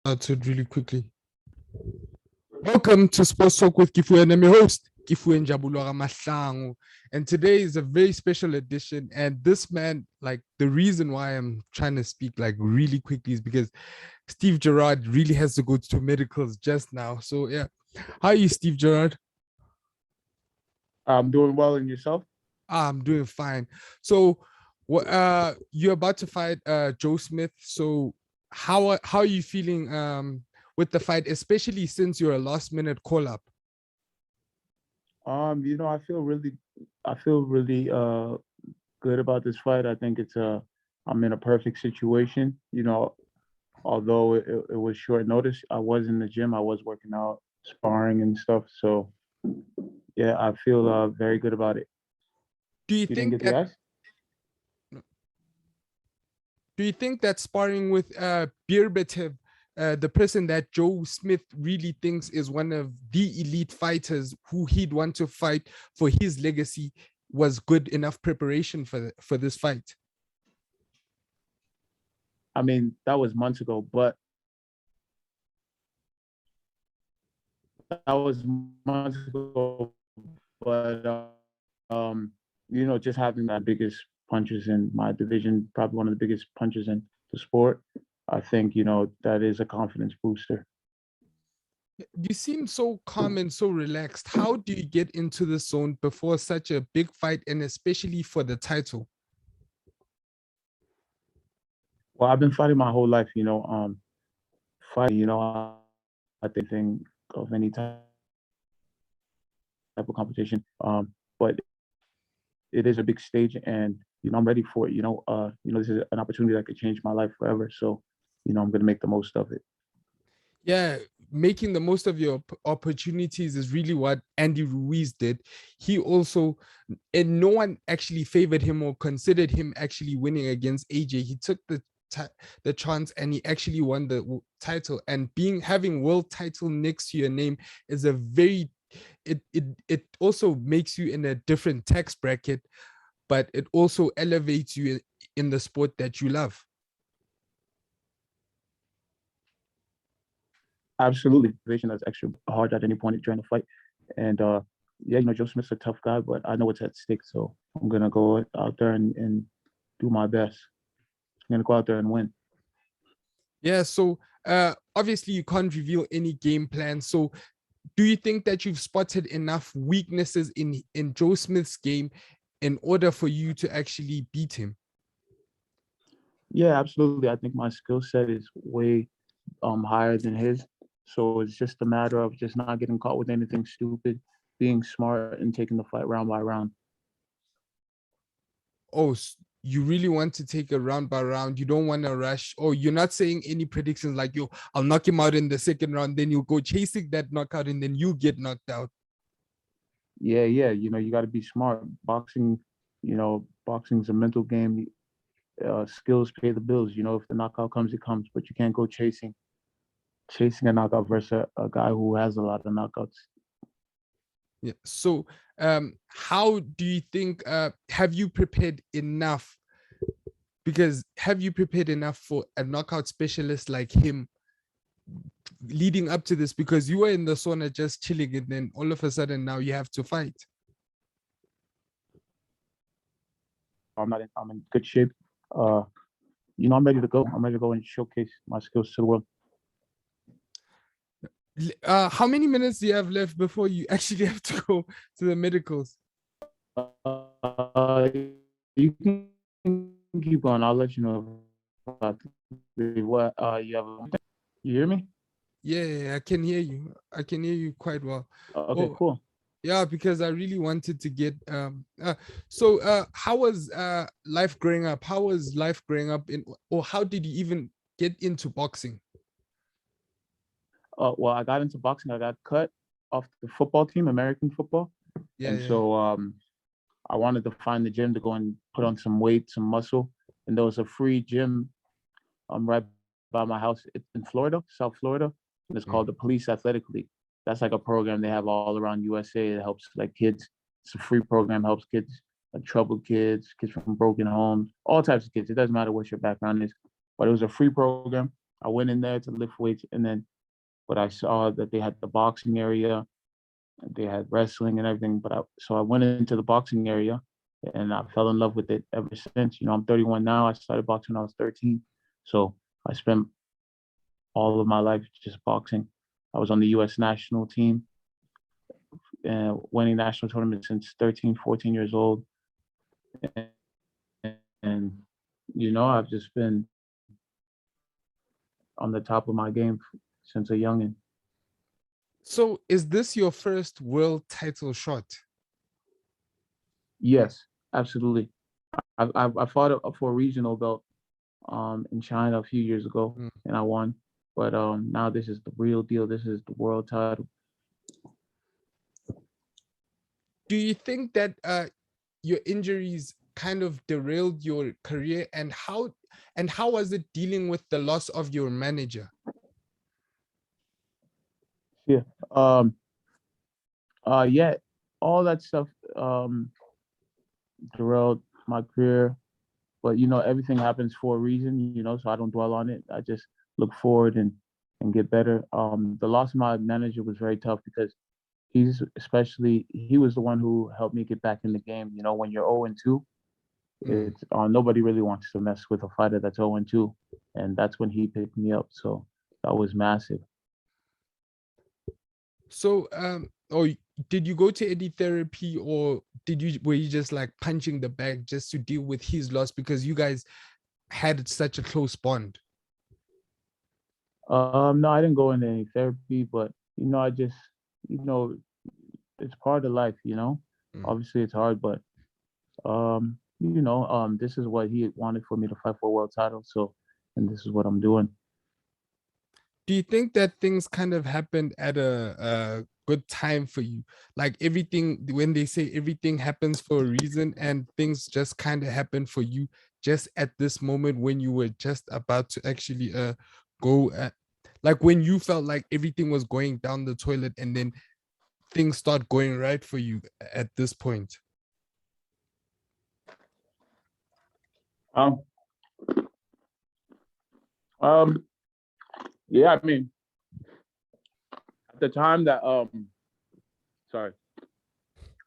Started really quickly. Welcome to Sports Talk with Kifu, and I'm your host, Kifu Njabulora Mahlangu. And today is a very special edition. And this man, like the reason why I'm trying to speak like really quickly is because Steve Gerrard really has to go to medicals just now. So yeah, how are you, Steve Gerrard? I'm doing well, and yourself? I'm doing fine. So, you're about to fight Joe Smith. So, how are you feeling with the fight, especially since you're a last minute call up? I feel really good about this fight. I think I'm in a perfect situation. Although it was short notice, I was in the gym, I was working out, sparring and stuff. So yeah, I feel very good about it. Do you You didn't think get the that ice? do you think that sparring with Beterbiev, the person that Joe Smith really thinks is one of the elite fighters who he'd want to fight for his legacy, was good enough preparation for this fight? I mean, that was months ago, but that was months ago. But just having the biggest punches in my division, probably one of the biggest punches in the sport, I think that is a confidence booster. You seem so calm and so relaxed. How do you get into the zone before such a big fight, and especially for the title? Well, I've been fighting my whole life, fighting, I think of any type of competition. But it is a big stage, and I'm ready for it. This is an opportunity that could change my life forever. So, I'm gonna make the most of it. Yeah, making the most of your opportunities is really what Andy Ruiz did. He also, and no one actually favored him or considered him actually winning against AJ. He took the chance and he actually won the title. And having world title next to your name is a very it also makes you in a different tax bracket, but it also elevates you in the sport that you love. Absolutely, vision that's extra hard at any point during the fight, and yeah, Joe Smith's a tough guy, but I know what's at stake, so I'm gonna go out there and do my best. I'm gonna go out there and win. Yeah, so obviously you can't reveal any game plan. So do you think that you've spotted enough weaknesses in Joe Smith's game in order for you to actually beat him? Yeah, absolutely. I think my skill set is way higher than his. So it's just a matter of just not getting caught with anything stupid, being smart, and taking the fight round by round. Oh, you really want to take a round by round. You don't want to rush. Oh, you're not saying any predictions like, yo, I'll knock him out in the second round, then you'll go chasing that knockout and then you get knocked out. Yeah. You got to be smart. Boxing's a mental game. Skills pay the bills. If the knockout comes, it comes, but you can't go chasing a knockout versus a guy who has a lot of knockouts. Yeah. So how do you think have you prepared enough? Because have you prepared enough for a knockout specialist like him leading up to this? Because you were in the sauna just chilling and then all of a sudden now you have to fight. I'm in good shape. I'm ready to go. I'm ready to go and showcase my skills to the world. How many minutes do you have left before you actually have to go to the medicals? You can keep on. I'll let you know about what you have. You hear me? Yeah, I can hear you. I can hear you quite well. Okay, Oh, cool. yeah, because I really wanted to get so how was life growing up? How was life growing up in, or how did you even get into boxing? Well, I got into boxing. I got cut off the football team, American football, Yeah, and yeah. so I wanted to find the gym to go and put on some weight, some muscle, and there was a free gym right by my house in Florida, South Florida, and it's called the Police Athletic League. That's like a program they have all around USA. It helps like kids. It's a free program, helps kids, like troubled kids, kids from broken homes, all types of kids. It doesn't matter what your background is, but it was a free program. I went in there to lift weights, and then but I saw that they had the boxing area, they had wrestling and everything. So I went into the boxing area, and I fell in love with it ever since. I'm 31 now. I started boxing when I was 13, so I spent all of my life just boxing. I was on the U.S. national team, winning national tournaments since 13, 14 years old, and I've just been on the top of my game since a youngin'. So is this your first world title shot? Yes, absolutely. I fought for a regional belt in China a few years ago, and I won. But now this is the real deal. This is the world title. Do you think that your injuries kind of derailed your career, and how was it dealing with the loss of your manager? Yeah. Yeah. All that stuff derailed my career, but everything happens for a reason. So I don't dwell on it. I just look forward and get better. The loss of my manager was very tough because he was the one who helped me get back in the game. When you're 0-2, it's nobody really wants to mess with a fighter that's 0-2, and that's when he picked me up. So that was massive. So or did you go to any therapy, or were you just like punching the bag just to deal with his loss because you guys had such a close bond? No, I didn't go into any therapy, but I just it's part of life. Obviously it's hard, but this is what he wanted for me to fight for a world title. So, and this is what I'm doing. Do you think that things kind of happened at a good time for you? Like everything, when they say everything happens for a reason, and things just kind of happened for you just at this moment when you were just about to actually go at, like when you felt like everything was going down the toilet, and then things start going right for you at this point? Um, yeah, I mean, at the time that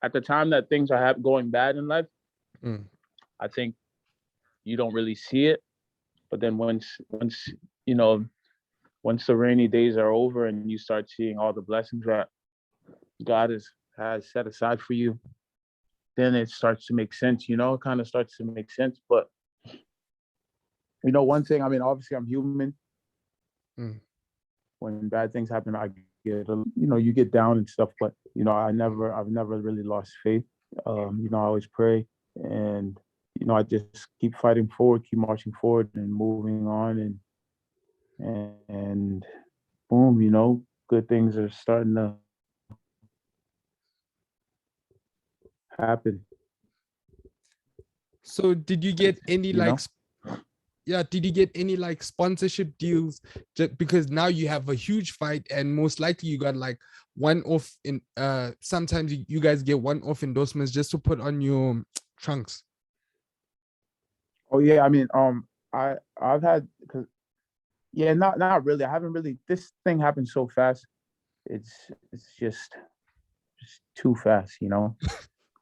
at the time that things are going bad in life, I think you don't really see it. But then once the rainy days are over and you start seeing all the blessings that God has set aside for you, then it starts to make sense. It kind of starts to make sense. But one thing, I mean, obviously I'm human. When bad things happen, I get, you get down and stuff, but I've never really lost faith. I always pray, and I just keep fighting forward, keep marching forward and moving on, and boom, good things are starting to happen. So did you get any did you get any like sponsorship deals? Just because now you have a huge fight, and most likely you got like one-off in sometimes you guys get one-off endorsements just to put on your trunks. Oh yeah, I mean, I've had, because not really. I haven't really. This thing happened so fast. It's just too fast,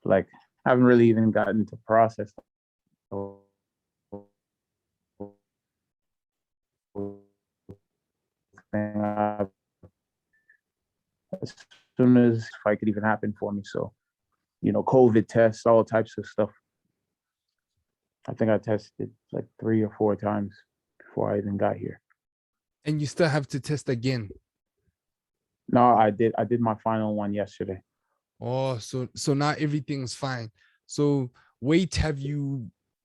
Like I haven't really even gotten to process. As soon as fight could even happen for me, so COVID tests, all types of stuff. I think I tested like 3 or 4 times before I even got here. And you still have to test again? No, I did my final one yesterday. Oh, so now everything's fine. So weight,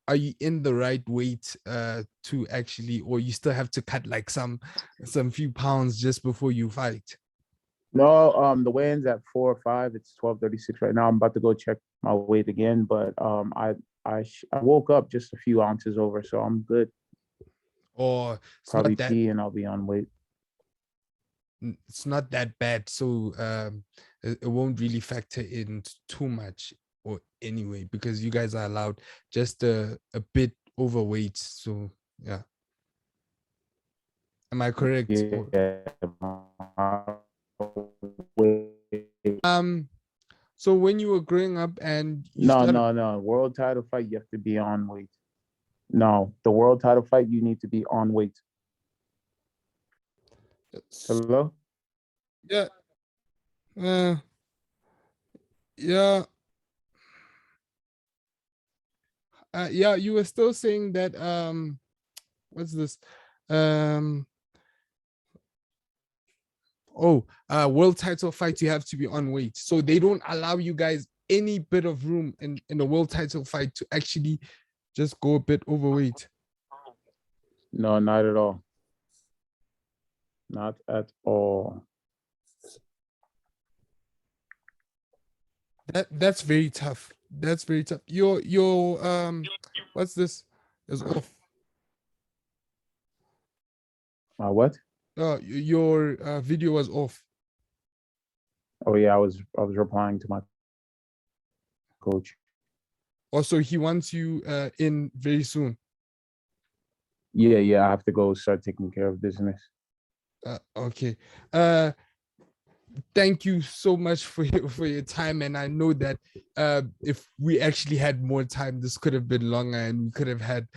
are you in the right weight to actually, or you still have to cut like some few pounds just before you fight? No, the weigh-in's at 4 or 5. It's 12:36 right now. I'm about to go check my weight again, but I woke up just a few ounces over, so I'm good. Or it's Probably not that pee and I'll be on weight. it's not that bad, so it won't really factor in too much, or anyway, because you guys are allowed just a bit overweight. So yeah, Am I correct? Or- Yeah. Weight. So when you were growing up and you No, started, no, no. World title fight, you have to be on weight. No, the world title fight, you need to be on weight. Hello? yeah, uh, yeah, yeah, you were still saying that what's this? Um world title fight, you have to be on weight. So they don't allow you guys any bit of room in a world title fight to actually just go a bit overweight. No, not at all. Not at all. That's very tough. That's very tough. Your what's this? Is off. What? Your video was off. Oh yeah, I was replying to my coach. Also, he wants you in very soon. Yeah, yeah, I have to go start taking care of business. Okay. Thank you so much for your time, and I know that if we actually had more time, this could have been longer and we could have had